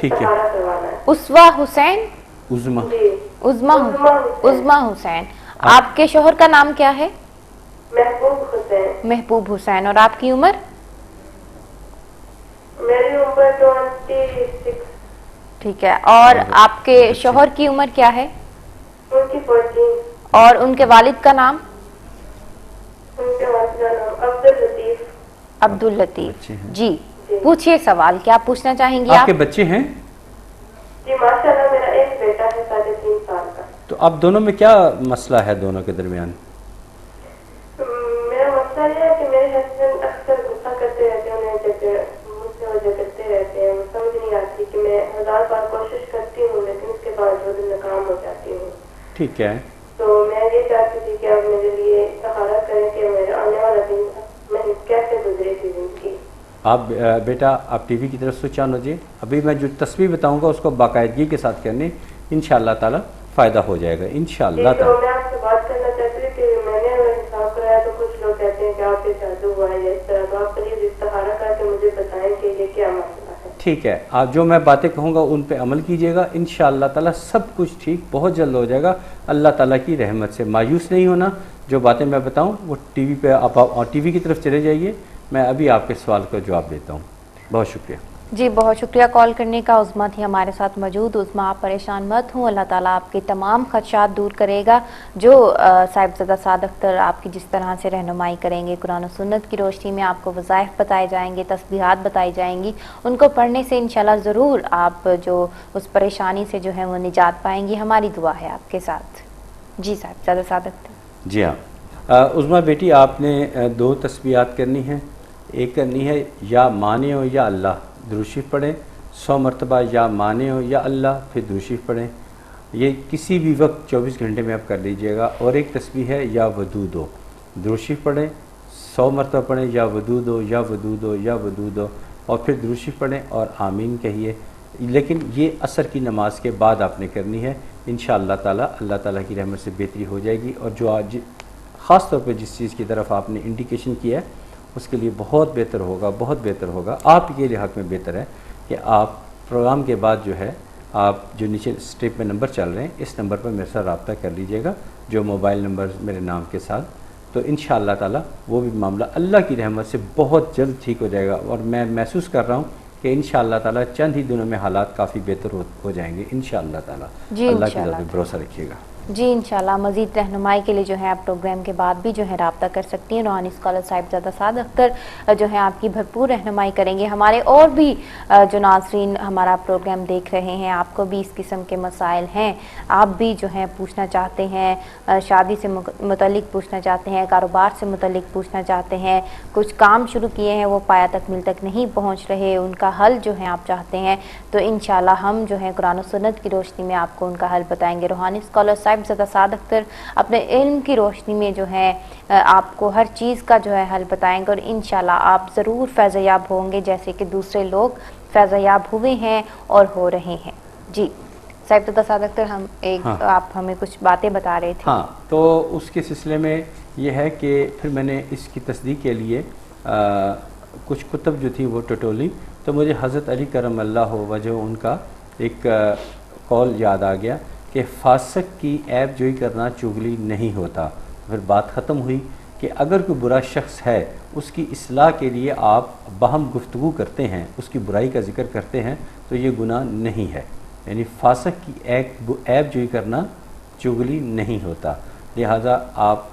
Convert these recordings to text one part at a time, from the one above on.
ٹھیک ہے. استخارہ کروانا ہے. اسوا حسین. عظما. جی. عظما حسین. آپ کے شوہر کا نام کیا ہے؟ محبوب حسین. محبوب حسین. اور آپ کی عمر؟ میری عمر 26. ٹھیک ہے. اور آپ کے شوہر کی عمر کیا ہے؟ ان کی 14. اور ان کے والد کا نام؟ ان کے والد کا نام عبداللطیف. عبداللطیف. جی پوچھئے سوال، کیا پوچھنا چاہیں گی آپ آپ؟ کے بچے ہیں؟ جی ماشاءاللہ میرا ایک بیٹا ہے 3.5 سال کا. تو اب دونوں میں کیا مسئلہ ہے دونوں کے درمیان؟ میرا مسئلہ یہ ہے کہ میرے ہسبینڈ اکثر غصہ کرتے رہتے ہیں، انہیں مجھ سے وجہ کرتے رہتے ہیں. سمجھ نہیں آتی کہ میں 1000 بار کوشش کرتی ہوں لیکن اس کے باوجود ناکام ہو جاتی ہوں. ٹھیک ہے. تو میں یہ چاہتی تھی کہ آپ میرے لیے استخارہ کریں کہ میرا آنے والا دن میں کیسے گزرے گی زندگی. آپ بیٹا آپ ٹی وی کی طرف سوئچ آن ہوجیے. ابھی میں جو تسبیح بتاؤں گا اس کو باقاعدگی کے ساتھ کرنے، انشاءاللہ تعالی فائدہ ہو جائے گا انشاءاللہ تو تعالی. میں آپ سے بات کرنا چاہتی ہوں کہ میں نے حساب کرایا تو کچھ لوگ کہتے ہیں کہ آپ پہ جادو ہوا ہے یا اس طرح، تو آپ پلیز استخارہ کر کے مجھے بتائیں کہ یہ کیا مسئلہ ہے. ٹھیک ہے. آپ جو میں باتیں کہوں گا ان پہ عمل کیجیے گا، انشاءاللہ تعالی سب کچھ ٹھیک بہت جلد ہو جائے گا اللہ تعالیٰ کی رحمت سے. مایوس نہیں ہونا. جو باتیں میں بتاؤں وہ ٹی وی پہ آپ ٹی وی کی طرف چلے جائیے. میں ابھی آپ کے سوال کا جواب دیتا ہوں. بہت شکریہ. جی بہت شکریہ کال کرنے کا. عظما تھی ہمارے ساتھ موجود. عظما آپ پریشان مت ہوں، اللہ تعالیٰ آپ کے تمام خدشات دور کرے گا. جو صاحبزادہ سعد اختر آپ کی جس طرح سے رہنمائی کریں گے قرآن و سنت کی روشنی میں، آپ کو وظائف بتائے جائیں گے، تسبیحات بتائی جائیں گی، ان کو پڑھنے سے انشاءاللہ ضرور آپ جو اس پریشانی سے جو ہے وہ نجات پائیں گی. ہماری دعا ہے آپ کے ساتھ. جی صاحبزادہ سعد اختر. جی ہاں عظما بیٹی، آپ نے 2 تسبیحات کرنی ہیں. ایک کرنی ہے یا مانے ہو یا اللہ، درود شریف پڑھیں 100 مرتبہ. یا مانے ہو یا اللہ، پھر درود شریف پڑھیں. یہ کسی بھی وقت 24 گھنٹے میں آپ کر لیجئے گا. اور ایک تسبیح ہے یا ودود ہو، درود شریف پڑھیں 100 مرتبہ پڑھیں یا ودود ہو یا ودود ہو یا ودود ہو، اور پھر درود شریف پڑھیں اور آمین کہیے. لیکن یہ عصر کی نماز کے بعد آپ نے کرنی ہے. انشاءاللہ تعالی اللہ تعالیٰ کی رحمت سے بہتری ہو جائے گی. اور جو آج خاص طور پہ جس چیز کی طرف آپ نے انڈیکیشن کیا ہے اس کے لیے بہت بہتر ہوگا، بہت بہتر ہوگا. آپ کے حق میں بہتر ہے کہ آپ پروگرام کے بعد جو ہے آپ جو نیچے اسٹیپ میں نمبر چل رہے ہیں اس نمبر پر میرے ساتھ رابطہ کر لیجئے گا، جو موبائل نمبر میرے نام کے ساتھ. تو انشاءاللہ تعالی وہ بھی معاملہ اللہ کی رحمت سے بہت جلد ٹھیک ہو جائے گا. اور میں محسوس کر رہا ہوں کہ انشاءاللہ تعالی چند ہی دنوں میں حالات کافی بہتر ہو جائیں گے انشاءاللہ تعالی. جی اللہ کی انشاءاللہ ذات پہ بھروسہ رکھیے گا. جی انشاءاللہ مزید رہنمائی کے لیے جو ہے آپ پروگرام کے بعد بھی جو ہے رابطہ کر سکتی ہیں. روحانی اسکالر صاحبزادہ سعد اختر جو ہے آپ کی بھرپور رہنمائی کریں گے. ہمارے اور بھی جو ناظرین ہمارا پروگرام دیکھ رہے ہیں، آپ کو بھی اس قسم کے مسائل ہیں، آپ بھی جو ہیں پوچھنا چاہتے ہیں، شادی سے متعلق پوچھنا چاہتے ہیں، کاروبار سے متعلق پوچھنا چاہتے ہیں، کچھ کام شروع کیے ہیں وہ پایہ تکمیل تک نہیں پہنچ رہے، ان کا حل جو ہے آپ چاہتے ہیں، تو انشاءاللہ ہم جو ہے قرآن و سنت کی روشنی میں آپ کو ان کا حل بتائیں گے. روحانی اسکالر صاحبزادہ سعد اختر اپنے علم کی روشنی میں جو ہے آپ کو ہر چیز کا جو ہے حل بتائیں گے. اور انشاءاللہ آپ ضرور فیض یاب ہوں گے جیسے کہ دوسرے لوگ فیض یاب ہوئے ہیں اور ہو رہے ہیں. جی صاحبزادہ سعد اختر آپ ہمیں کچھ باتیں بتا رہے تھے. ہاں تو اس کے سلسلے میں یہ ہے کہ پھر میں نے اس کی تصدیق کے لیے کچھ کتب جو تھی وہ ٹٹولی، تو مجھے حضرت علی کرم اللہ وجہ ان کا ایک قول یاد آ گیا کہ فاسق کی عیب جوئی کرنا چغلی نہیں ہوتا. پھر بات ختم ہوئی کہ اگر کوئی برا شخص ہے اس کی اصلاح کے لیے آپ باہم گفتگو کرتے ہیں، اس کی برائی کا ذکر کرتے ہیں تو یہ گناہ نہیں ہے. یعنی فاسق کی عیب جوئی کرنا چغلی نہیں ہوتا. لہٰذا آپ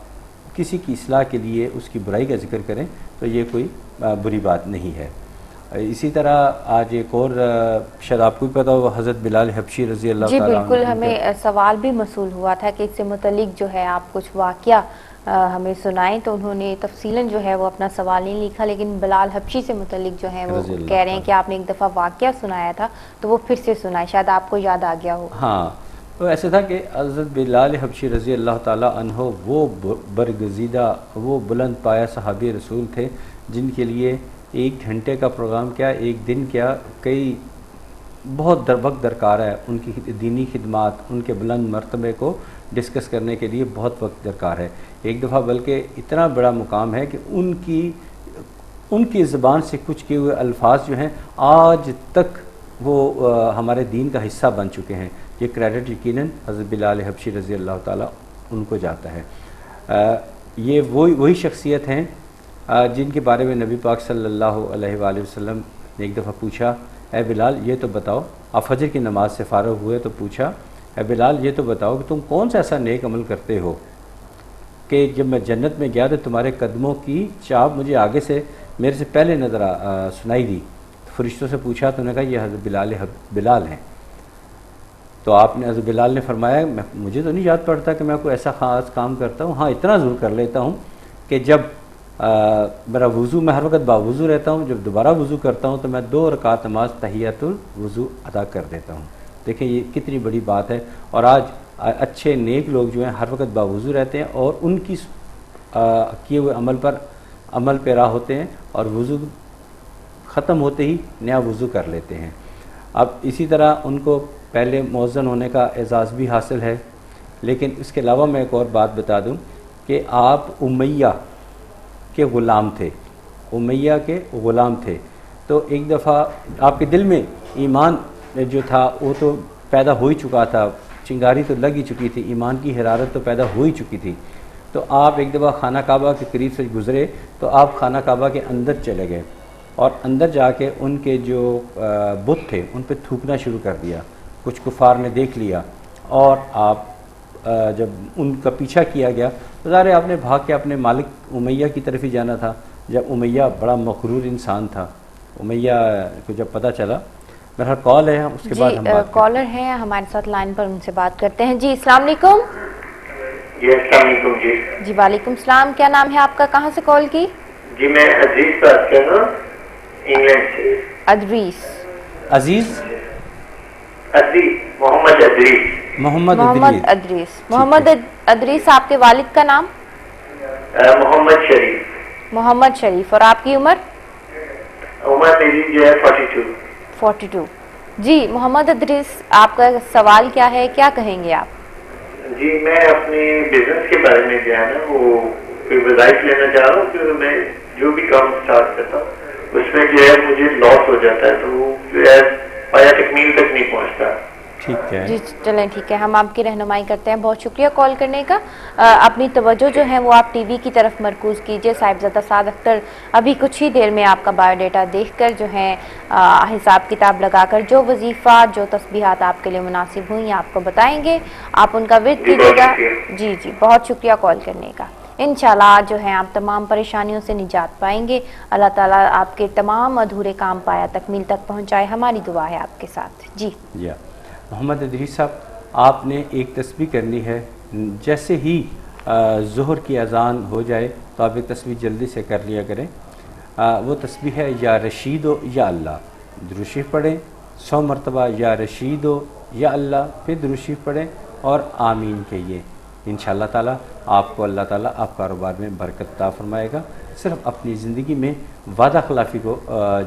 کسی کی اصلاح کے لیے اس کی برائی کا ذکر کریں تو یہ کوئی بری بات نہیں ہے. اسی طرح آج ایک اور شاید آپ کو بھی پتا ہو حضرت بلال حبشی رضی اللہ جی تعالیٰ بالکل، ہمیں سوال بھی موصول ہوا تھا کہ اس سے متعلق جو ہے آپ کچھ واقعہ ہمیں سنائیں، تو انہوں نے تفصیلاً جو ہے وہ اپنا سوال نہیں لکھا، لیکن بلال حبشی سے متعلق جو ہے وہ کہہ رہے ہیں کہ آپ نے ایک دفعہ واقعہ سنایا تھا تو وہ پھر سے سنائے، شاید آپ کو یاد آ گیا ہو. ہاں تو ایسا تھا کہ حضرت بلال حبشی رضی اللہ تعالیٰ عنہ وہ برگزیدہ وہ بلند پایہ صحابی رسول تھے جن کے لیے 1 گھنٹے کا پروگرام کیا، 1 دن کیا، کئی بہت وقت درکار ہے ان کی دینی خدمات، ان کے بلند مرتبے کو ڈسکس کرنے کے لیے بہت وقت درکار ہے. ایک دفعہ بلکہ اتنا بڑا مقام ہے کہ ان کی زبان سے کچھ کیے ہوئے الفاظ جو ہیں آج تک وہ ہمارے دین کا حصہ بن چکے ہیں. یہ کریڈٹ یقیناً حضرت بلال حبشی رضی اللہ تعالیٰ ان کو جاتا ہے. یہ وہی شخصیت ہیں جن کے بارے میں نبی پاک صلی اللہ علیہ وآلہ وسلم نے ایک دفعہ پوچھا، اے بلال یہ تو بتاؤ، آپ فجر کی نماز سے فارغ ہوئے تو پوچھا، اے بلال یہ تو بتاؤ کہ تم کون سا ایسا نیک عمل کرتے ہو کہ جب میں جنت میں گیا تو تمہارے قدموں کی چاپ مجھے آگے سے میرے سے پہلے نظر سنائی دی. فرشتوں سے پوچھا تو انہوں نے کہا یہ حضرت بلال ہیں. تو آپ نے حضرت بلال نے فرمایا مجھے تو نہیں یاد پڑتا کہ میں کوئی ایسا خاص کام کرتا ہوں، ہاں اتنا ضرور کر لیتا ہوں کہ جب میرا وضو، میں ہر وقت باوضو رہتا ہوں، جب دوبارہ وضو کرتا ہوں تو میں 2 رکعت نماز تحیۃ الوضو ادا کر دیتا ہوں. دیکھیں یہ کتنی بڑی بات ہے. اور آج اچھے نیک لوگ جو ہیں ہر وقت باوضو رہتے ہیں اور ان کی کیے ہوئے عمل پر عمل پیرا ہوتے ہیں اور وضو ختم ہوتے ہی نیا وضو کر لیتے ہیں. اب اسی طرح ان کو پہلے مؤذن ہونے کا اعزاز بھی حاصل ہے. لیکن اس کے علاوہ میں ایک اور بات بتا دوں کہ آپ امیہ کے غلام تھے، امیہ کے غلام تھے. تو ایک دفعہ آپ کے دل میں ایمان جو تھا وہ تو پیدا ہو ہی چکا تھا، چنگاری تو لگ ہی چکی تھی، ایمان کی حرارت تو پیدا ہو ہی چکی تھی. تو آپ ایک دفعہ خانہ کعبہ کے قریب سے گزرے تو آپ خانہ کعبہ کے اندر چلے گئے اور اندر جا کے ان کے جو بت تھے ان پہ تھوکنا شروع کر دیا. کچھ کفار نے دیکھ لیا اور آپ جب ان کا پیچھا کیا گیا تو ظاہر ہے آپ نے بھاگ کے اپنے مالک امیہ کی طرف ہی جانا تھا. جب امیہ بڑا مغرور انسان تھا، امیہ کو جب پتہ چلا، میرا کال ہے اس کے بعد ہم بات کالر ہیں ہمارے ساتھ لائن پر، ان سے بات کرتے ہیں. جی السلام علیکم. جی السلام علیکم. جی وعلیکم السلام. کیا نام ہے آپ کا، کہاں سے کال کی؟ جی میں عزیز بات کر رہا ہوں انگلینڈ سے. عزیز محمد ادریس. محمد ادریس. محمد ادریس، آپ کے والد کا نام؟ محمد شریف. محمد شریف. اور آپ کی عمر؟ عمر میری جو ہے 42. جی محمد ادریس، آپ کا سوال کیا ہے، کیا کہیں گے آپ؟ جی میں اپنے بزنس کے بارے میں جو ہے نا وہ کوئی وظائف لینا چاہ رہا ہوں کہ میں جو بھی کام اسٹارٹ کرتا ہوں اس میں جو ہے مجھے لاس ہو جاتا ہے، تو وہ جو ہے پایا تکمیل تک نہیں پہنچتا. ٹھیک ہے جی چلیں ٹھیک ہے، ہم آپ کی رہنمائی کرتے ہیں. بہت شکریہ کال کرنے کا. اپنی توجہ جو ہے وہ آپ ٹی وی کی طرف مرکوز کیجئے. صاحبزادہ سعد اختر ابھی کچھ ہی دیر میں آپ کا بایو ڈیٹا دیکھ کر جو ہے حساب کتاب لگا کر جو وظیفہ جو تسبیحات آپ کے لیے مناسب ہوئی آپ کو بتائیں گے. آپ ان کا ورد کیجیے گا. جی بہت شکریہ کال کرنے کا. انشاءاللہ جو ہے آپ تمام پریشانیوں سے نجات پائیں گے. اللہ تعالیٰ آپ کے تمام ادھورے کام پایا تکمیل تک پہنچائے. ہماری دعا ہے آپ کے ساتھ. جی محمد ادریس صاحب، آپ نے ایک تسبیح کرنی ہے. جیسے ہی ظہر کی اذان ہو جائے تو آپ ایک تسبیح جلدی سے کر لیا کریں. وہ تسبیح ہے یا رشید و یا اللہ. درود شریف پڑھیں 100 مرتبہ یا رشید و یا اللہ، پھر درود شریف پڑھیں اور آمین کہیے. انشاءاللہ تعالیٰ آپ کو اللہ تعالیٰ آپ کاروبار میں برکت عطا فرمائے گا. صرف اپنی زندگی میں وعدہ خلافی کو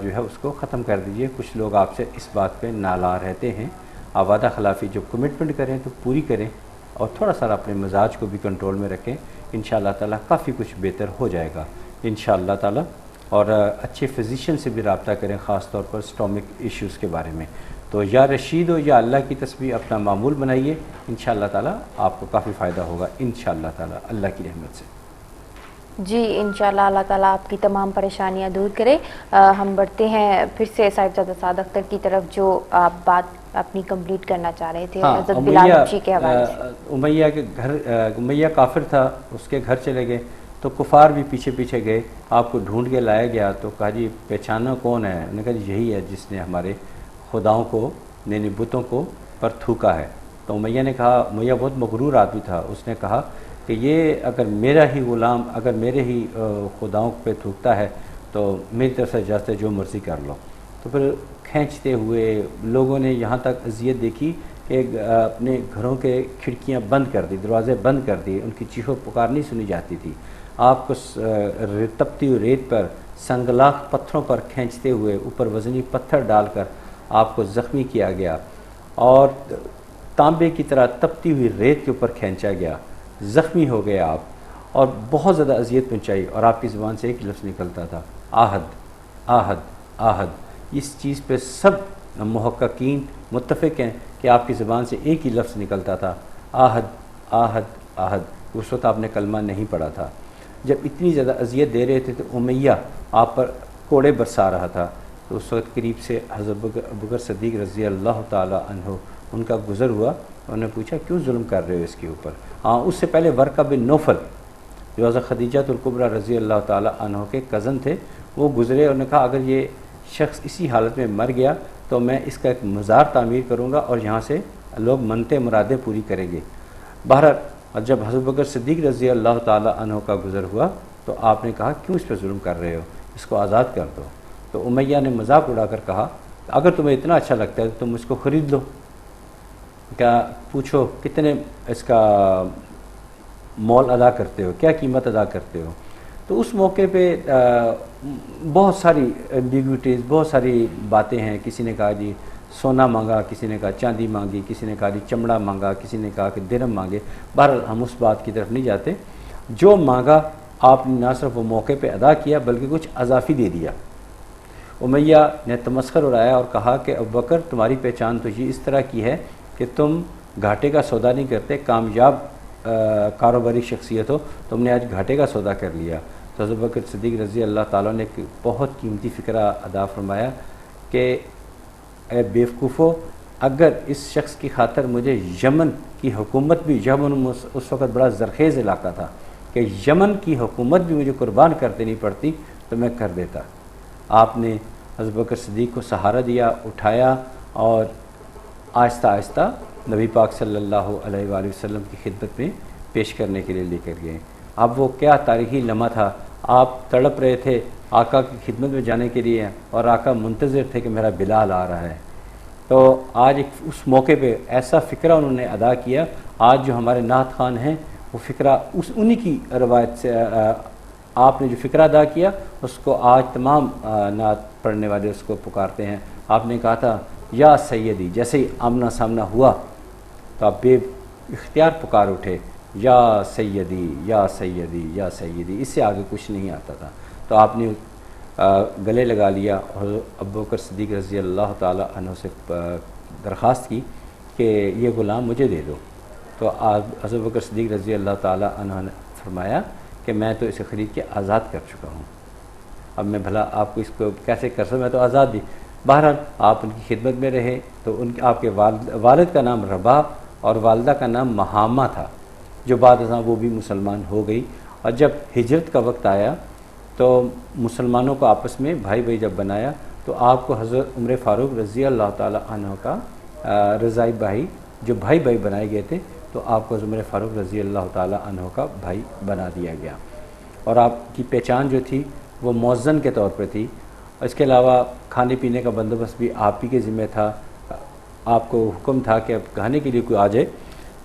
جو ہے اس کو ختم کر دیجئے. کچھ لوگ آپ سے اس بات پہ نالا رہتے ہیں. آپ وعدہ خلافی جو کمٹمنٹ کریں تو پوری کریں اور تھوڑا سا اپنے مزاج کو بھی کنٹرول میں رکھیں. انشاءاللہ تعالیٰ کافی کچھ بہتر ہو جائے گا انشاءاللہ تعالیٰ. اور اچھے فزیشین سے بھی رابطہ کریں، خاص طور پر اسٹامک ایشوز کے بارے میں. تو یا رشید و یا اللہ کی تسبیح اپنا معمول بنائیے. انشاءاللہ تعالیٰ آپ کو کافی فائدہ ہوگا انشاءاللہ تعالیٰ اللہ کی رحمت سے. جی انشاءاللہ اللہ تعالیٰ آپ کی تمام پریشانیاں دور کرے. ہم بڑھتے ہیں پھر سے صاحبزادہ سعد اختر کی طرف جو آپ بات اپنی کمپلیٹ کرنا چاہ رہے تھے حضرت بلال حبشی کے حوالے سے. امیہ کے گھر، امیہ کافر تھا، اس کے گھر چلے گئے تو کفار بھی پیچھے پیچھے گئے. آپ کو ڈھونڈ کے لایا گیا تو کہا جی پہچانا کون ہے؟ انہوں نے کہا جی یہی ہے جس نے ہمارے خداؤں کو، یعنی بتوں کو پر تھوکا ہے. تو امیہ نے کہا، امیہ بہت مغرور آدمی تھا، اس نے کہا کہ یہ اگر میرا ہی غلام اگر میرے ہی خداؤں پہ تھوکتا ہے تو میری طرف سے اجازت ہے جو مرضی کر لو. تو پھر کھینچتے ہوئے لوگوں نے یہاں تک اذیت دیکھی کہ اپنے گھروں کے کھڑکیاں بند کر دی، دروازے بند کر دیے. ان کی چیخو پکار نہیں سنی جاتی تھی. آپ کو تپتی ہوئی ریت پر سنگلاخ پتھروں پر کھینچتے ہوئے اوپر وزنی پتھر ڈال کر آپ کو زخمی کیا گیا اور تانبے کی طرح تپتی ہوئی ریت کے اوپر کھینچا گیا. زخمی ہو گئے آپ اور بہت زیادہ اذیت پہنچائی. اور آپ کی زبان سے ایک لفظ نکلتا تھا، آہد آہد آہد. اس چیز پہ سب محققین متفق ہیں کہ آپ کی زبان سے ایک ہی لفظ نکلتا تھا، آہد آہد آہد۔ اس وقت آپ نے کلمہ نہیں پڑھا تھا۔ جب اتنی زیادہ اذیت دے رہے تھے تو امیہ آپ پر کوڑے برسا رہا تھا، تو اس وقت قریب سے حضرت ابوبکر صدیق رضی اللہ تعالی عنہ ان کا گزر ہوا، انہوں نے پوچھا کیوں ظلم کر رہے ہو اس کے اوپر؟ ہاں، اس سے پہلے ورقہ بن نوفل جو حضرت خدیجہ الکبریٰ رضی اللہ تعالی عنہ کے کزن تھے، وہ گزرے اور نے کہا اگر یہ شخص اسی حالت میں مر گیا تو میں اس کا ایک مزار تعمیر کروں گا اور یہاں سے لوگ منتیں مرادیں پوری کریں گے۔ بہرحال جب حضرت بکر صدیق رضی اللہ تعالی عنہ کا گزر ہوا تو آپ نے کہا کیوں اس پہ ظلم کر رہے ہو، اس کو آزاد کر دو۔ تو امیہ نے مذاق اڑا کر کہا اگر تمہیں اتنا اچھا لگتا ہے تو تم اس کو خرید لو، کیا پوچھو کتنے اس کا مول ادا کرتے ہو، کیا قیمت ادا کرتے ہو۔ تو اس موقع پہ بہت ساری ایمبیگوٹیز، بہت ساری باتیں ہیں۔ کسی نے کہا جی سونا مانگا، کسی نے کہا چاندی مانگی، کسی نے کہا جی چمڑا مانگا، کسی نے کہا کہ درہم مانگے۔ بہرحال ہم اس بات کی طرف نہیں جاتے، جو مانگا آپ نے نہ صرف وہ موقع پہ ادا کیا بلکہ کچھ اضافی دے دیا۔ امیہ نے تمسخر اڑایا اور کہا کہ ابوبکر تمہاری پہچان تو یہ اس طرح کی ہے کہ تم گھاٹے کا سودا نہیں کرتے، کامیاب کاروباری شخصیت ہو، تم نے آج گھاٹے کا سودا کر لیا۔ تو حضرت بکر صدیق رضی اللہ تعالیٰ نے ایک بہت قیمتی فکرہ ادا فرمایا کہ اے بیوقوفو، اگر اس شخص کی خاطر مجھے یمن کی حکومت بھی، یمن اس وقت بڑا زرخیز علاقہ تھا، کہ یمن کی حکومت بھی مجھے قربان کر دینی پڑتی تو میں کر دیتا۔ آپ نے حضرت بکر صدیق کو سہارا دیا، اٹھایا اور آہستہ آہستہ نبی پاک صلی اللہ علیہ وآلہ وسلم کی خدمت میں پیش کرنے کے لیے لے کر گئے۔ اب وہ کیا تاریخی لمحہ تھا، آپ تڑپ رہے تھے آقا کی خدمت میں جانے کے لیے اور آقا منتظر تھے کہ میرا بلال آ رہا ہے۔ تو آج اس موقع پہ ایسا فکرہ انہوں نے ادا کیا، آج جو ہمارے نعت خوان ہیں وہ فکرہ انہی کی روایت سے آپ نے جو فکرہ ادا کیا اس کو آج تمام نعت پڑھنے والے اس کو پکارتے ہیں۔ آپ نے کہا تھا یا سیدی، جیسے ہی آمنا سامنا ہوا تو آپ بے اختیار پکار اٹھے یا سیدی یا سیدی یا سیدی، اس سے آگے کچھ نہیں آتا تھا۔ تو آپ نے گلے لگا لیا اور ابوبکر صدیق رضی اللہ تعالی عنہ سے درخواست کی کہ یہ غلام مجھے دے دو۔ تو حضرت بکر صدیق رضی اللہ تعالی عنہ نے فرمایا کہ میں تو اسے خرید کے آزاد کر چکا ہوں، اب میں بھلا آپ کو اس کو کیسے کر سکتا، میں تو آزاد دی۔ بہرحال آپ ان کی خدمت میں رہے تو آپ کے والد کا نام رباح اور والدہ کا نام مہامہ تھا، جو بعد ازاں وہ بھی مسلمان ہو گئی۔ اور جب ہجرت کا وقت آیا تو مسلمانوں کو آپس میں بھائی بھائی جب بنایا تو آپ کو حضرت عمر فاروق رضی اللہ تعالی عنہ کا رضائی بھائی، جو بھائی بھائی بنائے گئے تھے، تو آپ کو حضرت عمر فاروق رضی اللہ تعالی عنہ کا بھائی بنا دیا گیا۔ اور آپ کی پہچان جو تھی وہ مؤذن کے طور پہ تھی۔ اس کے علاوہ کھانے پینے کا بندوبست بھی آپ ہی کے ذمہ تھا، آپ کو حکم تھا کہ اب کھانے کے لیے کوئی آ جائے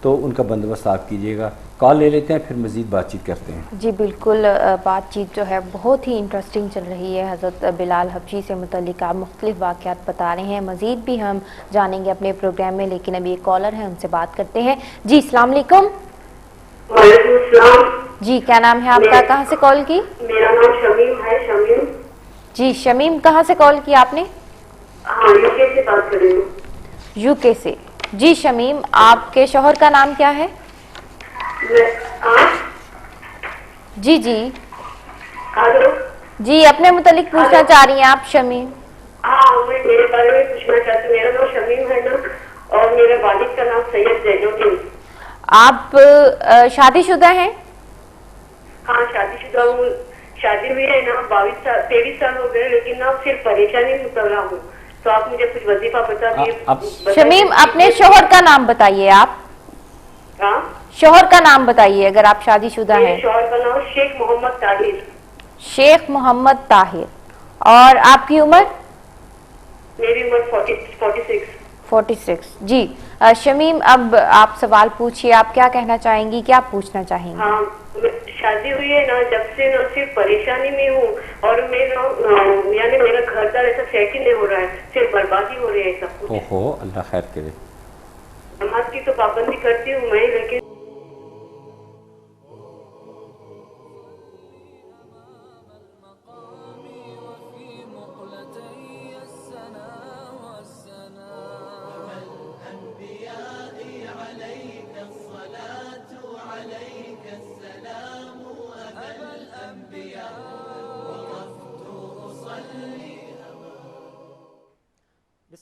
تو ان کا بندوبست آپ کیجیے گا۔ کال لے لیتے ہیں پھر مزید بات چیت کرتے ہیں۔ جی بالکل، بات چیت جو ہے بہت ہی انٹرسٹنگ چل رہی ہے، حضرت بلال حبشی سے متعلق آپ مختلف واقعات بتا رہے ہیں، مزید بھی ہم جانیں گے اپنے پروگرام میں، لیکن ابھی ایک کالر ہے ان سے بات کرتے ہیں۔ جی السلام علیکم۔ وعلیکم السلام۔ جی کیا نام ہے آپ کا، کہاں سے کال کی؟ میرا نام شمیم ہے، شمیم۔ جی شمیم، کہاں سے کال کی آپ نے؟ ہاں UK سے بات کر رہی ہوں۔ UK سے۔ جی شمیم، آپ کے شوہر کا نام کیا ہے؟ جی جی ہلو جی، اپنے متعلق پوچھنا چاہ رہی ہیں آپ شمیم؟ ہاں، میں میرے بارے میں پوچھنا چاہتی ہوں۔ میرا نام شمیم ہے نا، اور میرے والد کا نام سید زین الدین۔ آپ شادی شدہ ہیں؟ ہاں شادی شدہ ہوں، شادی ہوئی ہے نا 23 سال ہو گئے، لیکن نا صرف پریشانی میں مبتلا ہوں۔ تو آپ مجھے کچھ وظیفہ بتا دیے۔ شمیم اپنے شوہر کا نام بتائیے آپ۔ ہاں شوہر کا نام بتائیے اگر آپ شادی شدہ ہیں۔ میرے شوہر کا نام شیخ محمد طاہر۔ شیخ محمد طاہر۔ اور آپ کی عمر؟ میری عمر 46۔ 46۔ جی شمیم، اب آپ سوال پوچھیے، آپ کیا کہنا چاہیں گی، کیا پوچھنا چاہیں گی؟ ہاں شادی ہوئی ہے نا، جب سے نا صرف پریشانی میں ہوں، اور میں نا یعنی میرا گھر دار ایسا سیٹ ہی نہیں ہو رہا ہے، صرف بربادی ہو رہی ہے سب کچھ۔ اوہو، اللہ خیر کرے۔ نماز کی تو پابندی کرتی ہوں میں، لیکن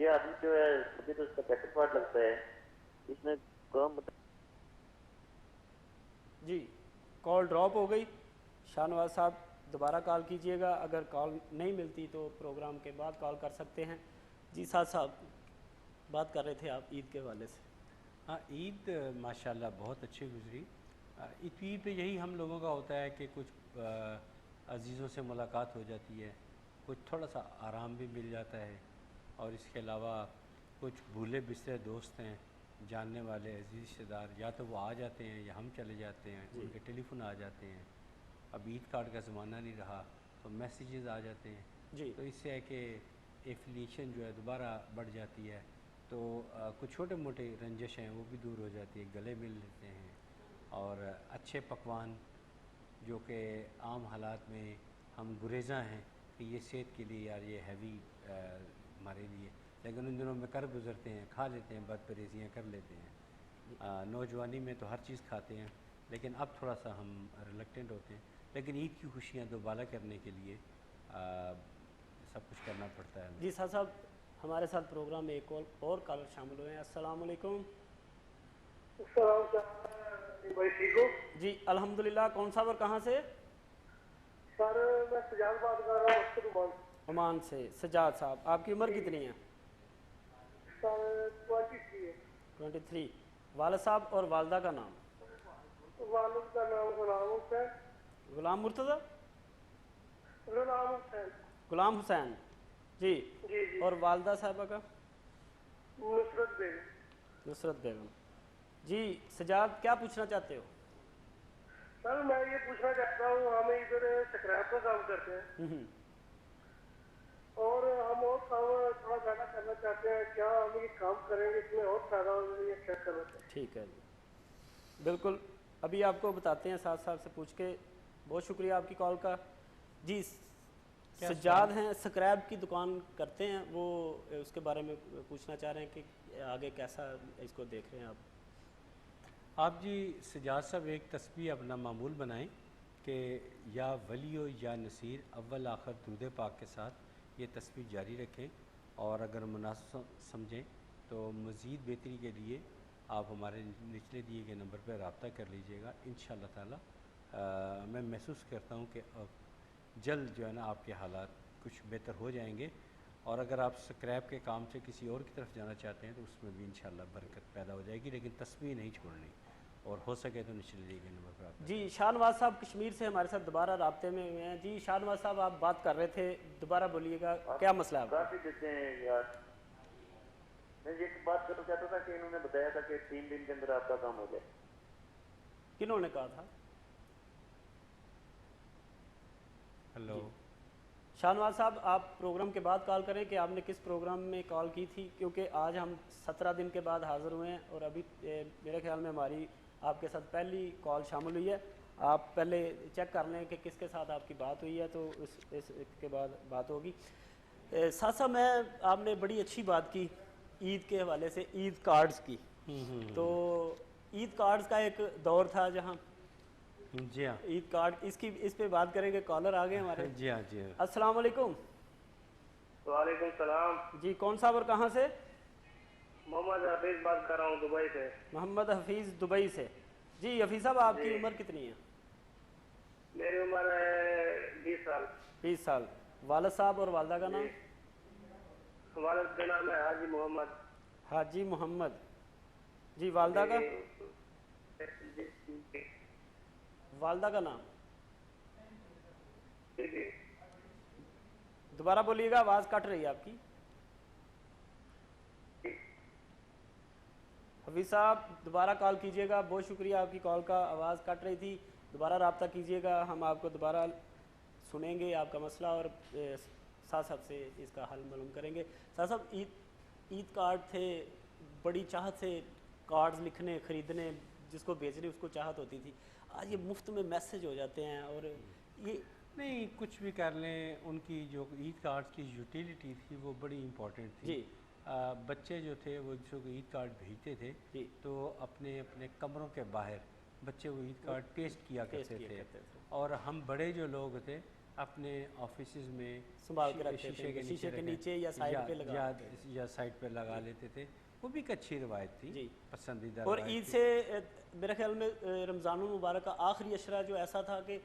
یہ آدمی جو ہے مجھے تو اس کا پیکٹ پارٹ لگتا ہے, اس میں کام جی کال ڈراپ ہو گئی. شاہ نواز صاحب دوبارہ کال کیجئے گا, اگر کال نہیں ملتی تو پروگرام کے بعد کال کر سکتے ہیں. جی سعد صاحب بات کر رہے تھے آپ عید کے حوالے سے. ہاں عید ماشاءاللہ بہت اچھی گزری. عید پہ یہی ہم لوگوں کا ہوتا ہے کہ کچھ عزیزوں سے ملاقات ہو جاتی ہے, کچھ تھوڑا سا آرام بھی مل جاتا ہے, اور اس کے علاوہ کچھ بھولے بسرے دوست ہیں, جاننے والے عزیز رشتہ دار, یا تو وہ آ جاتے ہیں یا ہم چلے جاتے ہیں, ان کے ٹیلی فون آ جاتے ہیں. اب عید کارڈ کا زمانہ نہیں رہا تو میسیجز آ جاتے ہیں. جی تو اس سے ہے کہ ایفلیشن جو ہے دوبارہ بڑھ جاتی ہے, تو کچھ چھوٹے موٹے رنجش ہیں وہ بھی دور ہو جاتی ہے, گلے مل لیتے ہیں. اور اچھے پکوان جو کہ عام حالات میں ہم گریزاں ہیں کہ یہ صحت کے لیے یار یہ ہیوی ہمارے لیے, لیکن ان دنوں میں کر گزرتے ہیں, کھا لیتے ہیں, بد پرہیزیاں کر لیتے ہیں. نوجوانی میں تو ہر چیز کھاتے ہیں, لیکن اب تھوڑا سا ہم ریلیکٹنٹ ہوتے ہیں. لیکن عید کی خوشیاں دوبالا کرنے کے لیے سب کچھ کرنا پڑتا ہے. جی سعد صاحب ہمارے ساتھ پروگرام میں ایک اور کالر شامل ہوئے ہیں. السلام علیکم. بھائی ٹھیک ہو؟ جی الحمدللہ. کون صاحب اور کہاں سے؟ سر میں سجاد بات کر رہا ہوں عمان سے. سجاد صاحب آپ کی عمر کتنی ہے؟ سر 23 ہے. 23. والد صاحب اور والدہ کا نام؟ والد کا نام غلام حسین. غلام مرتضیٰ؟ غلام حسین. غلام حسین. جی. اور والدہ صاحبہ کا؟ نصرت بیگم. نصرت بیگم. جی سجاد کیا پوچھنا چاہتے ہو؟ سر میں یہ پوچھنا چاہتا ہوں, ہم ادھر سکریپ کا کام کرتے ہیں اور ہم اور کام تھوڑا زیادہ کرنا چاہتے ہیں, کیا ہم یہ کام کریں گے اس میں اور فائدہ یہ چیک کرنا چاہتے ہیں. ٹھیک ہے جی بالکل, ابھی آپ کو بتاتے ہیں ساتھ صاحب سے پوچھ کے. بہت شکریہ آپ کی کال کا. جی سجاد ہیں, سکریپ کی دکان کرتے ہیں, وہ اس کے بارے میں پوچھنا چاہ رہے ہیں کہ آگے کیسا اس کو دیکھ رہے ہیں آپ. آپ جی سجاد صاحب ایک تسبیح اپنا معمول بنائیں کہ یا ولیو یا نصیر اول آخر درود پاک کے ساتھ یہ تسبیح جاری رکھیں, اور اگر مناسب سمجھیں تو مزید بہتری کے لیے آپ ہمارے نچلے دیے گئے نمبر پر رابطہ کر لیجئے گا. انشاءاللہ تعالی میں محسوس کرتا ہوں کہ جلد جو ہے نا آپ کے حالات کچھ بہتر ہو جائیں گے, اور اگر آپ سکریپ کے کام سے کسی اور کی طرف جانا چاہتے ہیں تو اس میں بھی انشاءاللہ برکت پیدا ہو جائے گی, لیکن تسبیح نہیں چھوڑنی, اور ہو سکے تو نچلے دیے گئے نمبر پر آپ. جی شاہ نواز صاحب کشمیر سے ہمارے ساتھ دوبارہ رابطے میں ہوئے ہیں. جی شاہ نواز صاحب آپ بات کر رہے تھے, دوبارہ بولیے گا کیا مسئلہ ہے آپ کافی دیتے ہیں یار. میں یہ بات کرنا چاہتا تھا کہ انہوں نے بتایا تھا کہ 3 دن کے اندر آپ کا کام ہو جائے. کنہوں نے کہا تھا؟ ہلو شاہ نواز صاحب آپ پروگرام کے بعد کال کریں کہ آپ نے کس پروگرام میں کال کی تھی, کیونکہ آج ہم 17 دن کے بعد حاضر ہوئے ہیں اور ابھی میرے خیال میں ہماری آپ کے ساتھ پہلی کال شامل ہوئی ہے. آپ پہلے چیک کر لیں کہ کس کے ساتھ آپ کی بات ہوئی ہے, تو اس کے بعد بات ہوگی. ساتھ ساتھ میں آپ نے بڑی اچھی بات کی عید کے حوالے سے, عید کارڈز کی. تو عید کارڈز کا ایک دور تھا جہاں جی ہاں عید کارڈ اس پہ بات کریں گے. کالر آ گئے ہمارے. جی ہاں جی ہاں. السلام علیکم. وعلیکم السلام. جی کون صاحب اور کہاں سے؟ محمد حفیظ بات کر رہا ہوں دبئی سے. محمد حفیظ دبئی سے. جی حفیظ صاحب آپ کی عمر کتنی ہے؟ میری عمر ہے 20 سال. 20 سال. والد صاحب اور والدہ کا نام؟ والد کا نام ہے حاجی محمد. حاجی محمد. جی والدہ کا؟ والدہ کا نام دوبارہ بولیے گا, آواز کٹ رہی ہے آپ کی. حفیظ صاحب دوبارہ کال کیجئے گا. بہت شکریہ آپ کی کال کا, آواز کٹ رہی تھی. دوبارہ رابطہ کیجئے گا, ہم آپ کو دوبارہ سنیں گے آپ کا مسئلہ اور ساتھ ساتھ سے اس کا حل معلوم کریں گے. ساتھ صاحب عید کارڈ تھے, بڑی چاہت سے کارڈز لکھنے خریدنے, جس کو بیچنے اس کو چاہت ہوتی تھی. آج یہ مفت میں میسج ہو جاتے ہیں, اور یہ نہیں کچھ بھی کر لیں. ان کی جو عید کارڈ کی یوٹیلیٹی تھی وہ بڑی امپورٹنٹ تھی. جی بچے جو تھے وہ جو عید کارڈ بھیجتے تھے جی تو اپنے اپنے کمروں کے باہر بچے وہ عید کارڈ ٹیسٹ کیا کرتے تھے, اور ہم بڑے جو لوگ تھے اپنے آفیسز میں سنبھال کے رکھتے شیشے تھے، شیشے کے رکھیں، نیچے یا سائڈ پہ لگا یا سائڈ پہ لگا لیتے تھے، وہ بھی ایک اچھی روایت تھی، جی پسندیدہ اور روایت عید تھی۔ سے میرے خیال میں رمضان المبارک کا آخری عشرہ جو ایسا تھا کہ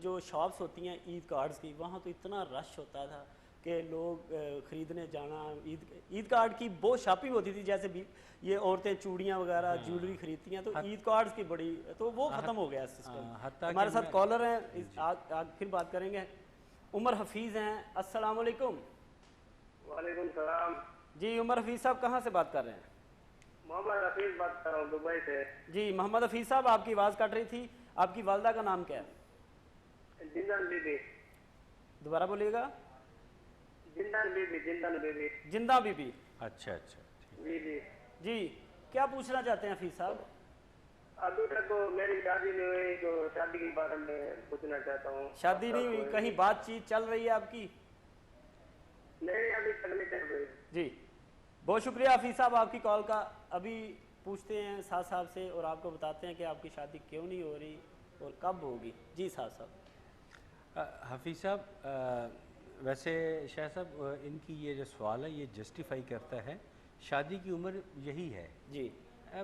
جو شاپس ہوتی ہیں عید کارڈز کی، وہاں تو اتنا رش ہوتا تھا کہ لوگ خریدنے جانا، عید کارڈ کی بہت شاپنگ ہوتی تھی، جیسے بھی یہ عورتیں چوڑیاں وغیرہ جیولری خریدتی ہیں، تو عید کارڈز کی بڑی، تو وہ ختم ہو گیا سسٹم۔ ہمارے ساتھ کالر ہیں، آج پھر بات کریں گے، عمر حفیظ ہیں، السلام علیکم۔ وعلیکم السلام جی عمر حفیظ صاحب کہاں سے بات کر رہے ہیں؟ محمد حفیظ بات کر رہا ہوں دبئی سے۔ جی محمد حفیظ صاحب آپ کی آواز کٹ رہی تھی، آپ کی والدہ کا نام کیا ہے؟ جندن بی بی، دوبارہ بولیے گا۔ جندن بی بی، جندن بی بی، جندہ بی بی، اچھا اچھا ٹھیک۔ جی جی۔ جی کیا پوچھنا چاہتے ہیں حفیظ صاحب؟ ابھی تک تو میری شادی نہیں ہوئی، تو شادی کے بارے میں پوچھنا چاہتا ہوں۔ شادی نہیں ہوئی، کہیں بات چیت چل رہی ہے آپ کی؟ نہیں ابھی تک نہیں چل رہی۔ جی بہت شکریہ حفیظ صاحب آپ کی کال کا۔ ابھی پوچھتے ہیں سعد صاحب سے اور آپ کو بتاتے ہیں کہ آپ کی شادی کیوں نہیں ہو رہی اور کب ہوگی۔ جی سعد صاحب۔ حفیظ صاحب ویسے شاہ صاحب ان کی یہ جو سوال ہے یہ جسٹیفائی کرتا ہے، شادی کی عمر یہی ہے جی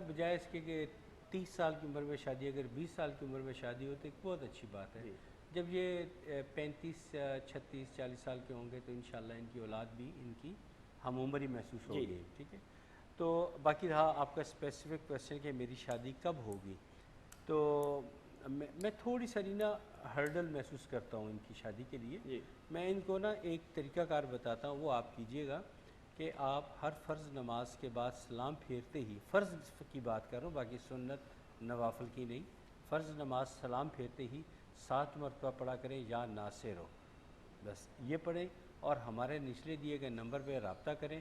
بجائے اس کے کہ 30 سال کی عمر میں شادی، اگر 20 سال کی عمر میں شادی ہو تو ایک بہت اچھی بات ہے۔ جب یہ 35 36 40 سال کے ہوں گے تو انشاءاللہ ان کی اولاد بھی ان کی ہم عمر ہی محسوس ہوگی، ٹھیک ہے۔ تو باقی رہا آپ کا اسپیسیفک کویسچن کہ میری شادی کب ہوگی، تو میں تھوڑی ساری نا ہرڈل محسوس کرتا ہوں ان کی شادی کے لیے۔ میں ان کو نا ایک طریقہ کار بتاتا ہوں، وہ آپ کیجئے گا کہ آپ ہر فرض نماز کے بعد سلام پھیرتے ہی، فرض کی بات کر رہا ہوں باقی سنت نوافل کی نہیں، فرض نماز سلام پھیرتے ہی 7 مرتبہ پڑھا کریں یا ناصر ہو، بس یہ پڑھیں اور ہمارے نچلے دیے گئے نمبر پہ رابطہ کریں۔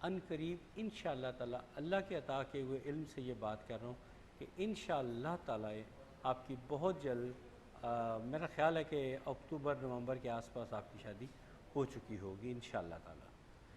ان قریب انشاءاللہ تعالی اللہ کے عطا کیے ہوئے علم سے یہ بات کر رہا ہوں کہ انشاءاللہ تعالی آپ کی بہت جلد میرا خیال ہے کہ اکتوبر نومبر کے آس پاس آپ کی شادی ہو چکی ہوگی انشاءاللہ تعالی۔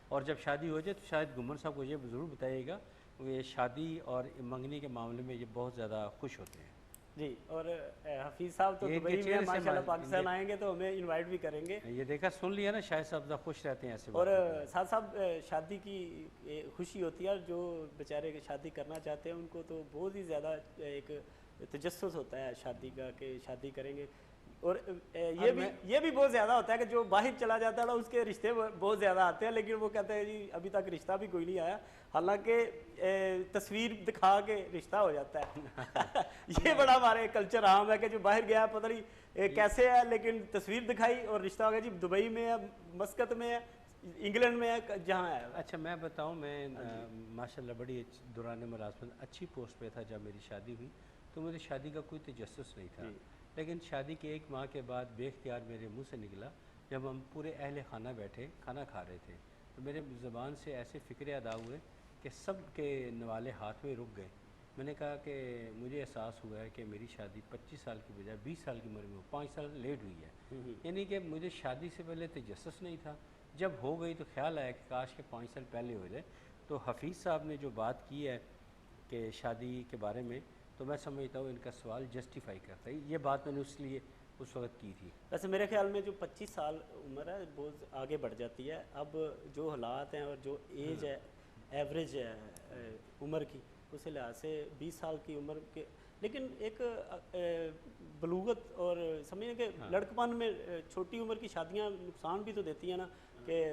اور جب شادی ہو جائے تو شاید گمن صاحب کو یہ ضرور بتائیے گا، یہ شادی اور منگنی کے معاملے میں یہ بہت زیادہ خوش ہوتے ہیں۔ جی اور حفیظ صاحب تو دبئی میں ماشاءاللہ پاکستان آئیں گے تو ہمیں انوائٹ بھی کریں گے۔ یہ دیکھا سن لیا نا، شاہد صاحب زیادہ خوش رہتے ہیں ایسے اور سعد صاحب شادی کی خوشی ہوتی ہے، جو بیچارے شادی کرنا چاہتے ہیں ان کو تو بہت ہی زیادہ ایک تجسس ہوتا ہے شادی کا کہ شادی کریں گے، اور یہ بھی بہت زیادہ ہوتا ہے کہ جو باہر چلا جاتا ہے نا اس کے رشتے بہت زیادہ آتے ہیں، لیکن وہ کہتے ہیں جی ابھی تک رشتہ بھی کوئی نہیں آیا، حالانکہ تصویر دکھا کے رشتہ ہو جاتا ہے۔ یہ بڑا ہمارے کلچر عام ہے کہ جو باہر گیا پتہ نہیں کیسے ہے، لیکن تصویر دکھائی اور رشتہ ہو گیا، جی دبئی میں ہے، مسقط میں ہے، انگلینڈ میں ہے، جہاں ہے۔ اچھا میں بتاؤں، میں ماشاءاللہ بڑی دوران ملازمت اچھی پوسٹ پہ تھا جب میری شادی ہوئی، تو مجھے شادی کا کوئی تجسس نہیں تھا، لیکن شادی کے 1 ماہ کے بعد بے اختیار میرے منہ سے نکلا، جب ہم پورے اہل خانہ بیٹھے کھانا کھا رہے تھے تو میرے زبان سے ایسے فکرے ادا ہوئے کہ سب کے نوالے ہاتھ میں رک گئے۔ میں نے کہا کہ مجھے احساس ہوا ہے کہ میری شادی 25 سال کی بجائے 20 سال کی عمر میں 5 سال لیٹ ہوئی ہے، یعنی کہ مجھے شادی سے پہلے تجسس نہیں تھا، جب ہو گئی تو خیال آیا کہ کاش کہ 5 سال پہلے ہو جائے۔ تو حفیظ صاحب نے جو بات کی ہے کہ شادی کے بارے میں، تو میں سمجھتا ہوں ان کا سوال جسٹیفائی کرتا ہے، یہ بات میں نے اس لیے اس وقت کی تھی۔ ویسے میرے خیال میں جو 25 سال عمر ہے بہت آگے بڑھ جاتی ہے، اب جو حالات ہیں اور جو ایج ہے ایوریج ہے عمر کی، اس لحاظ سے 20 سال کی عمر کے، لیکن ایک بلوغت اور سمجھیں کہ لڑکپن میں چھوٹی عمر کی شادیاں نقصان بھی تو دیتی ہیں نا، کہ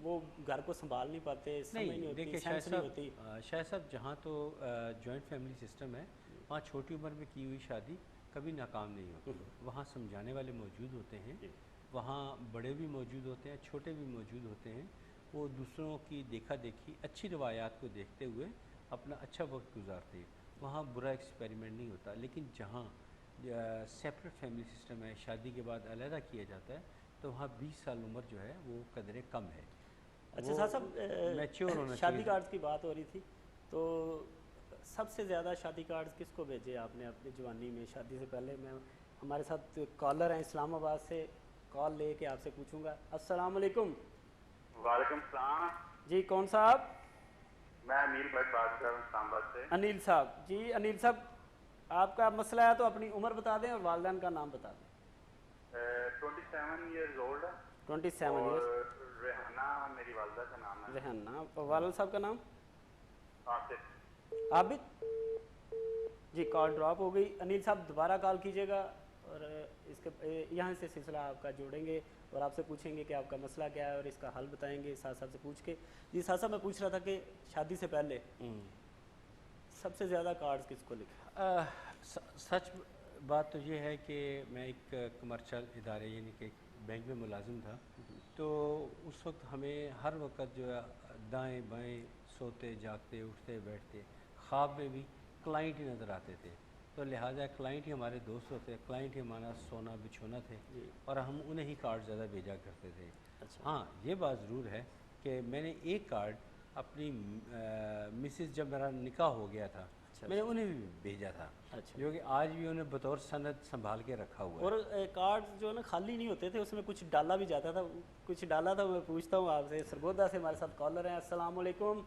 وہ گھر کو سنبھال نہیں پاتے، سمجھ نہیں ہوتی، سینس نہیں ہوتی۔ شاہ صاحب جہاں تو جوائنٹ فیملی سسٹم ہے وہاں چھوٹی عمر میں کی ہوئی شادی کبھی ناکام نہیں ہوتی، وہاں سمجھانے والے موجود ہوتے ہیں، وہاں بڑے بھی موجود ہوتے ہیں، چھوٹے بھی موجود ہوتے ہیں، وہ دوسروں کی دیکھا دیکھی اچھی روایات کو دیکھتے ہوئے اپنا اچھا وقت گزارتے ہیں، وہاں برا ایکسپیریمنٹ نہیں ہوتا۔ لیکن جہاں سیپریٹ فیملی سسٹم ہے، شادی کے بعد علیحدہ کیا جاتا ہے، تو وہاں 20 سال عمر جو ہے وہ قدرے کم ہے۔ اچھا صاحب میچور ہونا شادی کارڈز کی بات ہو رہی تھی، تو سب سے زیادہ شادی کارڈز کس کو بھیجے آپ نے اپنی جوانی میں شادی سے پہلے؟ میں ہمارے ساتھ کالر ہیں اسلام آباد سے، کال لے کے آپ سے پوچھوں گا۔ السلام علیکم۔ وعلیکم السلام جی کون صاحب؟ میں انیل بھٹ بات کر رہا ہوں اسلام آباد سے۔ انیل صاحب، جی انیل صاحب آپ کا مسئلہ ہے تو اپنی عمر بتا دیں اور والدین کا نام بتا دیں۔ 27 ایئرز اولڈ ہے 27 اور ایئرس. ریحانہ میری والدہ کا نام ہے. ریحانہ. والد صاحب کا نام آصف. عابد. جی کال ڈراپ ہو گئی. انیل صاحب دوبارہ کال کیجیے گا اور اس کے یہاں سے سلسلہ آپ کا جوڑیں گے اور آپ سے پوچھیں گے کہ آپ کا مسئلہ کیا ہے اور اس کا حل بتائیں گے ساتھ صاحب سے پوچھ کے. جی ساتھ صاحب میں پوچھ رہا تھا کہ شادی سے پہلے سب سے زیادہ کارڈز کس کو لکھا؟ سچ بات تو یہ ہے کہ میں ایک کمرشل ادارے یعنی کہ بینک میں ملازم تھا، تو اس وقت ہمیں ہر وقت جو ہے دائیں بائیں سوتے جاگتے اٹھتے بیٹھتے خواب میں بھی کلائنٹ ہی نظر آتے تھے، تو لہٰذا کلائنٹ ہی ہمارے دوست ہوتے، کلائنٹ ہی ہمارا سونا بچھونا تھے اور ہم انہیں ہی کارڈ زیادہ بھیجا کرتے تھے. ہاں یہ بات ضرور ہے کہ میں نے ایک کارڈ اپنی مسز جب میرا نکاح ہو گیا تھا میں نے انہیں بھی بھیجا تھا، جو کہ آج بھی انہیں بطور سند سنبھال کے رکھا ہوا ہے. اور کارڈ جو ہے نا خالی نہیں ہوتے تھے، اس میں کچھ ڈالا بھی جاتا تھا. کچھ ڈالا تھا. میں پوچھتا ہوں آپ سے. سرگودا سے ہمارے ساتھ کالر ہیں. السلام علیکم.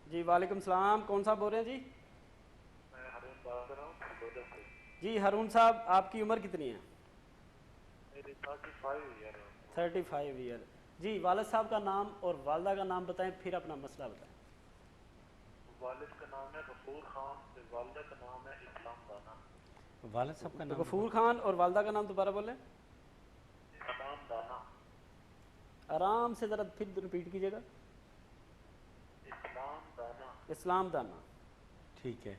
جی وعلیکم السلام. کون صاحب بول رہے ہیں؟ جی میں ہارون بات کر رہا ہوں سرگودا سے. جی ہارون صاحب آپ کی عمر کتنی ہے؟ میری 35 ایئر. 35 ایئر. جی والد صاحب کا نام اور والدہ کا نام بتائیں پھر اپنا مسئلہ بتائیں. والد کا نام ہے غفور خان، والدہ کا نام ہے اسلام دانا. والد صاحب کا نام غفور خان اور والدہ کا نام دوبارہ بولیں. اسلام دانا. آرام سے ذرا پھر ریپیٹ کیجیے گا. اسلام دانا. اسلام دانا. ٹھیک ہے.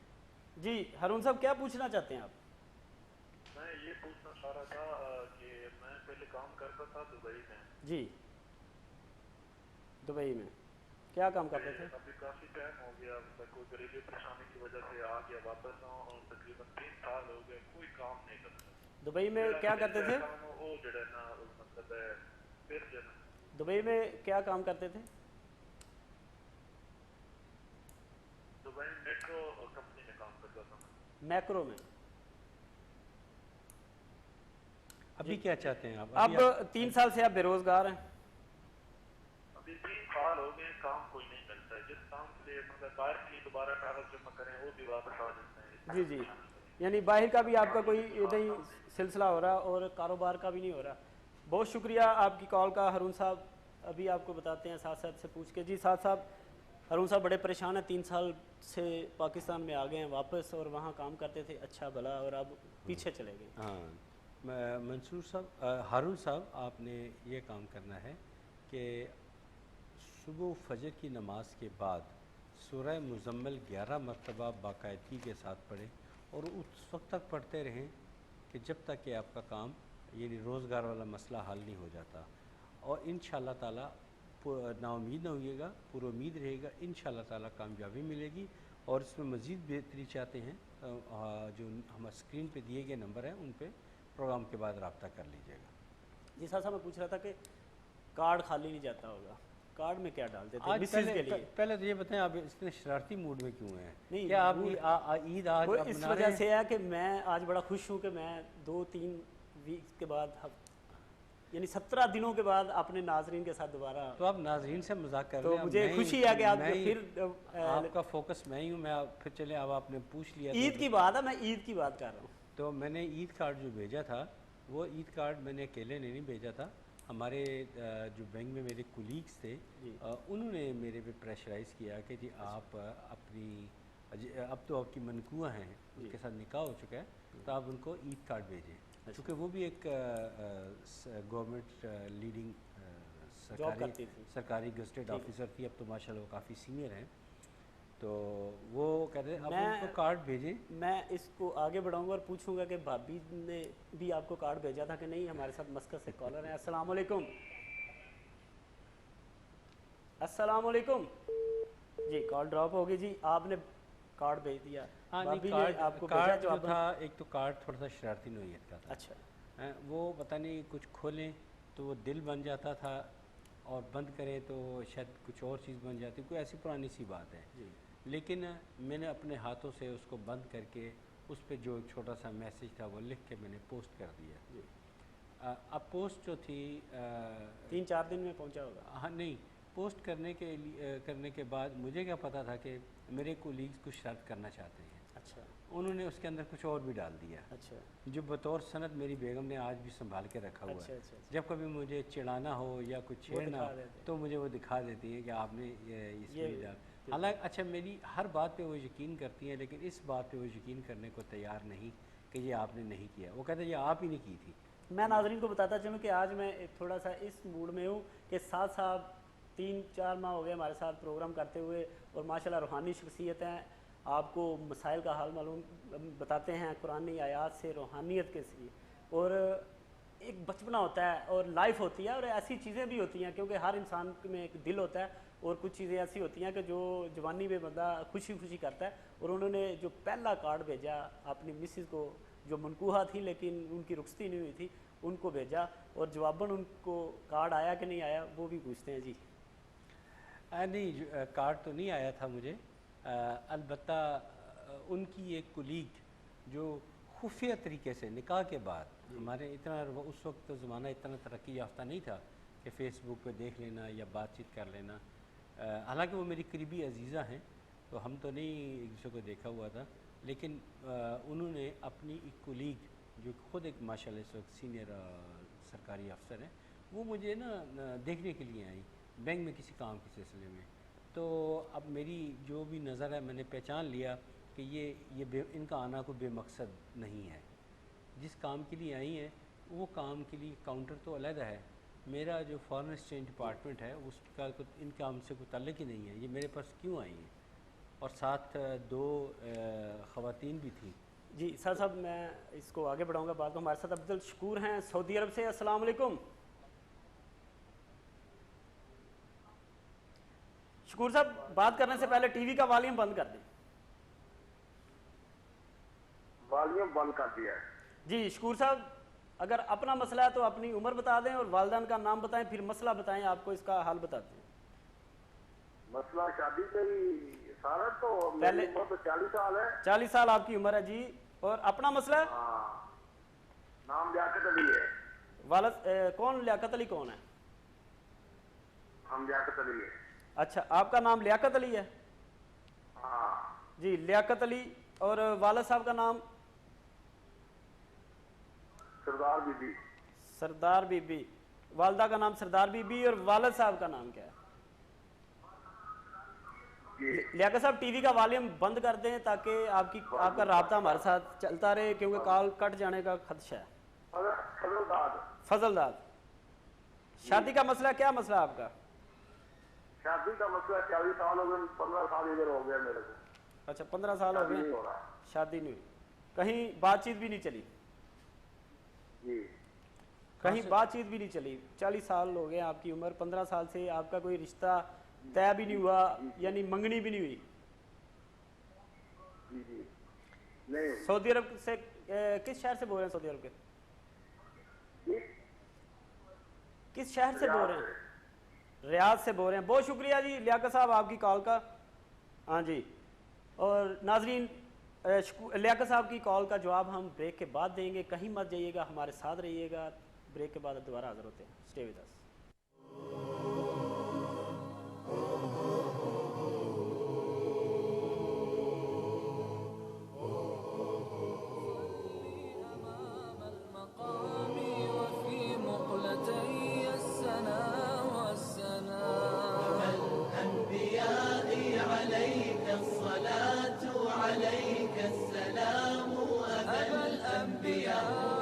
جی ہارون صاحب کیا پوچھنا چاہتے ہیں آپ؟ میں یہ پوچھنا چاہ رہا تھا کہ میں پہلے کام کرتا تھا دبئی میں. جی دبئی میں کیا کام کرتے تھے؟ ابھی کافی ٹائم ہو گیا، میں کوئی گھریلو پریشانی کی وجہ سے آ گیا واپس ہوں اور تقریباً 3 سال ہو گئے کوئی کام نہیں کرتا. دبئی میں کیا کرتے تھے؟ وہ جڑا نا مطلب ہے پھر جنا. دبئی میں کیا کام کرتے تھے؟ دبئی میٹرو کمپنی میں کام کرتا تھا. میکرو میں. ابھی کیا چاہتے ہیں آپ؟ اب 3 سال سے آپ بے روزگار ہیں. ابھی 3 سال ہو گئے کام کوئی نہیں ملتا ہے. جس کام کے لیے مطلب باہر کی دوبارہ کاغذ جمع کریں وہ بھی واپس آ جاتے ہیں. جی جی یعنی باہر کا بھی آپ کا کوئی نہیں سلسلہ ہو رہا اور کاروبار کا بھی نہیں ہو رہا. بہت شکریہ آپ کی کال کا ہارون صاحب. ابھی آپ کو بتاتے ہیں ساتھ صاحب سے پوچھ کے. جی ساتھ صاحب ہارون صاحب بڑے پریشان ہیں. 3 سال سے پاکستان میں آ گئے ہیں واپس اور وہاں کام کرتے تھے اچھا بھلا اور اب پیچھے چلے گئے. ہاں منصور صاحب ہارون صاحب آپ نے یہ کام کرنا ہے کہ صبح فجر کی نماز کے بعد سورہ مزمل 11 مرتبہ باقاعدگی کے ساتھ پڑھیں اور اس وقت تک پڑھتے رہیں کہ جب تک کہ آپ کا کام یعنی روزگار والا مسئلہ حل نہیں ہو جاتا. اور انشاءاللہ تعالیٰ نا امید نہ ہوئیے گا، پر امید رہے گا. انشاءاللہ تعالیٰ کامیابی ملے گی. اور اس میں مزید بہتری چاہتے ہیں جو ہم اسکرین پہ دیے گئے نمبر ہیں ان پہ پروگرام کے بعد رابطہ کر لیجیے گا. جی صاحب میں پوچھ رہا تھا کہ کارڈ خالی نہیں جاتا ہوگا، کارڈ میں کیا ڈالتے تھے آج مسز کے لیے؟ پہلے تو یہ بتائیں آپ اتنے شرارتی موڈ میں کیوں ہیں؟ نہیں کیا آپ عید آج وہ آپ اس منا وجہ رہے ہیں؟ سے ہے کہ میں آج بڑا خوش ہوں کہ میں 2-3 ویک کے بعد یعنی 17 دنوں کے بعد اپنے ناظرین کے ساتھ دوبارہ. تو آپ ناظرین سے مذاق کر رہے تو ہیں. مجھے خوشی ہے کہ آپ پھر آپ کا فوکس میں ہی ہوں. میں پھر چلے اب آپ نے پوچھ لیا عید کی بات ہے، میں عید کی بات کر رہا ہوں. تو میں نے عید کارڈ جو بھیجا تھا وہ عید کارڈ میں نے اکیلے نے نہیں بھیجا تھا. ہمارے جو بینک میں میرے کولیگز تھے انہوں نے میرے پہ پریشرائز کیا کہ جی آپ اپنی اب تو آپ کی منکوہ ہیں اس کے ساتھ نکاح ہو چکا ہے تو آپ ان کو عید کارڈ بھیجیں. چونکہ وہ بھی ایک گورنمنٹ لیڈنگ سرکاری گزٹیڈ آفیسر تھی. اب تو ماشاءاللہ وہ کافی سینئر ہیں. تو وہ کہتے ہیں آپ ان کو کارڈ بھیجیں. میں اس کو آگے بڑھاؤں گا اور پوچھوں گا کہ بھابی نے بھی آپ کو کارڈ بھیجا تھا کہ نہیں. ہمارے ساتھ مسکت سے کالر ہیں. السلام علیکم. السلام علیکم. جی کال ڈراپ ہوگی. جی آپ نے کارڈ بھیج دیا. بھابی نے آپ کو بھیجا جو تھا ایک تو کارڈ تھوڑا سا شرارتی نوعیت کا تھا. اچھا وہ پتہ نہیں کچھ کھولیں تو وہ دل بن جاتا تھا اور بند کریں تو شاید کچھ اور چیز بن جاتی. کوئی ایسی پرانی سی بات ہے. لیکن میں نے اپنے ہاتھوں سے اس کو بند کر کے اس پہ جو ایک چھوٹا سا میسیج تھا وہ لکھ کے میں نے پوسٹ کر دیا. اب پوسٹ جو تھی 3-4 دن میں پہنچا ہوگا. ہاں نہیں پوسٹ کرنے کے بعد مجھے کیا پتہ تھا کہ میرے کولیگز کچھ شرط کرنا چاہتے ہیں. اچھا انہوں نے اس کے اندر کچھ اور بھی ڈال دیا، اچھا جو بطور سند میری بیگم نے آج بھی سنبھال کے رکھا ہوا ہے۔ جب کبھی مجھے چڑھانا ہو یا کچھ چھیڑنا ہو تو مجھے وہ دکھا دیتی ہیں کہ آپ نے اس میں ڈال۔ حالانکہ اچھا میری ہر بات پہ وہ یقین کرتی ہیں، لیکن اس بات پہ وہ یقین کرنے کو تیار نہیں کہ یہ آپ نے نہیں کیا، وہ کہتے ہیں یہ آپ ہی نے کی تھی۔ میں ناظرین کو بتاتا چلوں کہ آج میں تھوڑا سا اس موڈ میں ہوں کہ ساتھ صاحب 3-4 ماہ ہو گئے ہمارے ساتھ پروگرام کرتے ہوئے، اور ماشاءاللہ روحانی شخصیت ہیں، آپ کو مسائل کا حال معلوم بتاتے ہیں قرآنی آیات سے، روحانیت کے سی، اور ایک بچپنا ہوتا ہے اور لائف ہوتی ہے، اور ایسی چیزیں بھی ہوتی ہیں کیونکہ ہر انسان میں ایک دل ہوتا ہے، اور کچھ چیزیں ایسی ہوتی ہیں کہ جو جوانی میں بندہ خوشی خوشی کرتا ہے۔ اور انہوں نے جو پہلا کارڈ بھیجا اپنی مسز کو، جو منکوحہ تھی لیکن ان کی رخصتی نہیں ہوئی تھی، ان کو بھیجا، اور جواباً ان کو کارڈ آیا کہ نہیں آیا وہ بھی پوچھتے ہیں۔ جی نہیں، کارڈ تو نہیں آیا تھا مجھے، البتہ ان کی ایک کولیگ جو خفیہ طریقے سے نکاح کے بعد، ہمارے اتنا اس وقت تو زمانہ اتنا ترقی یافتہ نہیں تھا کہ فیس بک پہ دیکھ لینا یا بات چیت کر لینا، حالانکہ وہ میری قریبی عزیزہ ہیں تو ہم تو نہیں ایک دوسرے کو دیکھا ہوا تھا، لیکن انہوں نے اپنی ایک کولیگ جو خود ایک ماشاءاللہ اس وقت سینئر سرکاری افسر ہیں، وہ مجھے نا دیکھنے کے لیے آئیں بینک میں کسی کام کے سلسلے میں، تو اب میری جو بھی نظر ہے میں نے پہچان لیا کہ یہ ان کا آنا کوئی بے مقصد نہیں ہے، جس کام کے لیے آئی ہیں وہ کام کے لیے کاؤنٹر تو علیحدہ ہے، میرا جو فارن ایکسچینج ڈپارٹمنٹ ہے اس کا ان کا ہم سے کوئی تعلق ہی نہیں ہے، یہ میرے پاس کیوں آئی ہیں، اور ساتھ 2 خواتین بھی تھیں۔ جی سر صاحب میں اس کو آگے بڑھاؤں گا بعد میں۔ ہمارے ساتھ عبدل شکور ہیں سعودی عرب سے، السلام علیکم۔ شکور صاحب بات کرنے سے پہلے ٹی وی کا والیوم بند کر دیں۔ والیوم بند کر دیا ہے۔ جی شکور صاحب اگر اپنا مسئلہ ہے تو اپنی عمر بتا دیں اور والدین کا نام بتائیں، پھر مسئلہ بتائیں، آپ کو اس کا حل بتاتے ہیں۔ مسئلہ شادی سے ہی سارا، تو پہلے میری عمر تو 40 سال ہے۔ 40 سال آپ کی عمر ہے جی، اور اپنا مسئلہ ہے؟ ہاں، نام لیاقت علی ہے۔ والد کون لیاقت علی کون ہے؟ ہم لیاقت علی ہے۔ اچھا آپ کا نام لیاقت علی ہے؟ ہاں جی لیاقت علی، اور والد صاحب کا نام؟ سردار be be. Sardar be be, والدہ کا نام سردار بی بی، اور والد صاحب کا نام کیا ہے؟ لیاقت صاحب ٹی وی کا والیوم بند کر دیں تاکہ آپ کا رابطہ ہمارے ساتھ چلتا رہے، کیونکہ کال کٹ جانے کا خدشہ ہے۔ فضل داد، شادی کا مسئلہ کیا مسئلہ آپ کا؟ شادی کا مسئلہ 40 سال ہو گئے، 15 سال ادھر ہو گیا میرے کو۔ اچھا 15 سال ہو گئے شادی نہیں ہوئی، کہیں بات چیت بھی نہیں چلی؟ جی کہیں بات چیت بھی نہیں چلی، 40 سال ہو گئے آپ کی عمر، 15 سال سے آپ کا کوئی رشتہ طے بھی نہیں ہوا، یعنی منگنی بھی نہیں ہوئی؟ جی جی نہیں۔ سعودی عرب سے کس شہر سے بول رہے ہیں؟ سعودی عرب کے کس شہر سے بول رہے ہیں؟ ریاض سے بول رہے ہیں۔ بہت شکریہ جی لیاقت صاحب آپ کی کال کا۔ ہاں جی، اور ناظرین لیاقت صاحب کی کال کا جواب ہم بریک کے بعد دیں گے، کہیں مت جائیے گا، ہمارے ساتھ رہیے گا، بریک کے بعد دوبارہ حاضر ہوتے ہیں، اسٹے ود اس۔ عليك السلام أبا الأنبياء